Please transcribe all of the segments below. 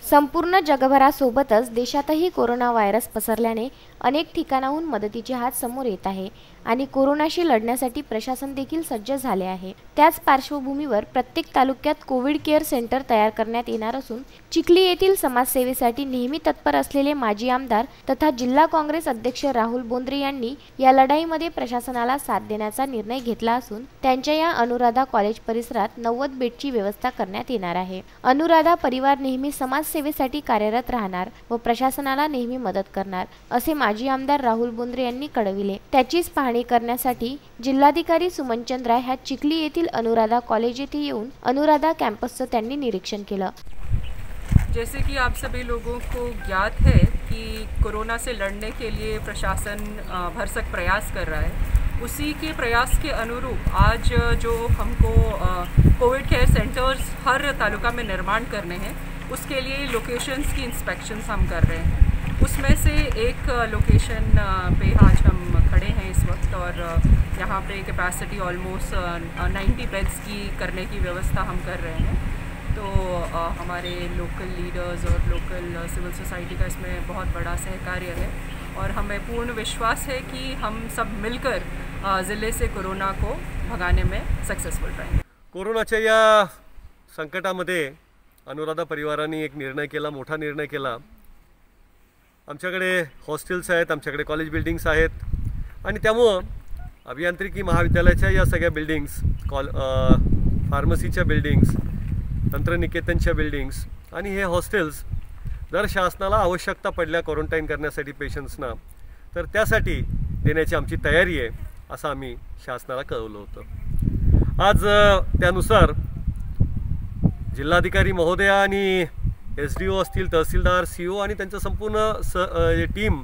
संपूर्ण जगभरासोबतच देशातही corona virus पसरल्याने अनेक ठिकाणाहून मदतीचे हात समोर येत आहे आणि कोरोनाशी लढण्यासाठी प्रशासन देखील सज्ज झाले आहे। त्याच पार्श्वभूमीवर प्रत्येक तालुक्यात कोविड केअर सेंटर तयार करण्यात येणार असून चिखली येथील समाजसेवेसाठी नेहमी तत्पर असलेले माजी आमदार तथा जिल्हा काँग्रेस अध्यक्ष राहुल बोंद्रे यांनी या लढाईमध्ये प्रशासनाला साथ देण्याचा निर्णय घेतला असून त्यांच्या या अनुराधा कॉलेज परिसरात 90 बेडची व्यवस्था करण्यात येणार आहे। अनुराधा परिवार नेहमी समाजसेवेसाठी कार्यरत राहणार व प्रशासनाला नेहमी मदत करणार असे माजी आमदार राहुल बोंद्रे यांनी कळविले। त्याचीच पाहणी करण्यासाठी जिल्हाधिकारी सुमन चंद्रा ह्या चिखली येथील अनुराधा कॉलेज येथे येऊन अनुराधा कैंपसचं त्यांनी निरीक्षण केलं। जैसे कि आप सभी लोगों को ज्ञात है कि कोरोना से लड़ने के लिए प्रशासन भरसक प्रयास कर रहा है। उसी के प्रयास के अनुरूप आज जो हमको कोविड केयर सेंटर्स हर तालुका में निर्माण करने हैं, उसके लिए लोकेशंस की इंस्पेक्शंस हम कर रहे हैं। उसमें से एक लोकेशन पे आज हम खड़े हैं इस वक्त और यहाँ पे कैपेसिटी ऑलमोस्ट 90 बेड्स की करने की व्यवस्था हम कर रहे हैं। तो हमारे लोकल लीडर्स और लोकल सिविल सोसाइटी का इसमें बहुत बड़ा सहकार्य है और हमें पूर्ण विश्वास है कि हम सब मिलकर ज़िले से कोरोना को भगाने में सक्सेसफुल रहेंगे। कोरोनाच्या या संकटामध्ये अनुराधा परिवाराने एक निर्णय केला, मोठा निर्णय केला। आमच्याकडे हॉस्टेल्स आहेत, आमच्याकडे कॉलेज बिल्डिंग्स आहेत आणि त्यामुळे अभियांत्रिकी महाविद्यालयाच्या या सगळ्या बिल्डिंग्स, फार्मसीच्या बिल्डिंग्स, तंत्रनिकेतनच्या बिल्डिंग्स आणि हे हॉस्टेल्स जर शासनाला आवश्यकता पडल्या क्वारंटाईन करण्यासाठी पेशंट्सना तर त्यासाठी देण्याची आमची तयारी आहे असं आम्ही शासनाला कळवलं होतं। आज त्यानुसार जिल्हाधिकारी महोदया आणि SDO असतील, तहसीलदार, CO आणि त्यांचं संपूर्ण टीम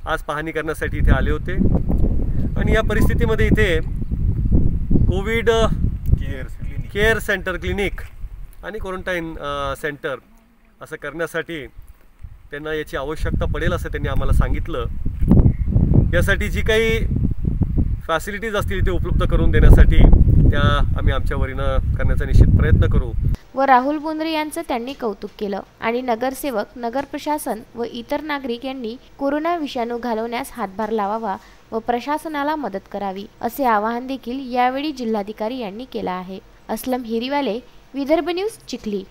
आज पाहणी करण्यासाठी इथे आले होते आणि या परिस्थितीमध्ये इथे कोविड केअर सेंटर, क्लिनिक आणि क्वारंटाईन सेंटर असं करण्यासाठी त्यांना याची आवश्यकता पडेल असं त्यांनी आम्हाला सांगितलं। यासाठी जी काही फॅसिलिटीज असतील इथे उपलब्ध करून देण्यासाठी त्या आम्ही आमच्या वतीनं करण्याचा निश्चित प्रयत्न करू। व राहुल बोंद्रे यांचं त्यांनी कौतुक केलं आणि नगरसेवक, नगर प्रशासन व इतर नागरिक यांनी कोरोना विषाणू घालवण्यास हातभार लावावा व प्रशासनाला मदत करावी असे आवाहन देखील यावेळी जिल्हाधिकारी यांनी केले आहे। असलम हिरीवाले, विदर्भ न्यूज, चिखली।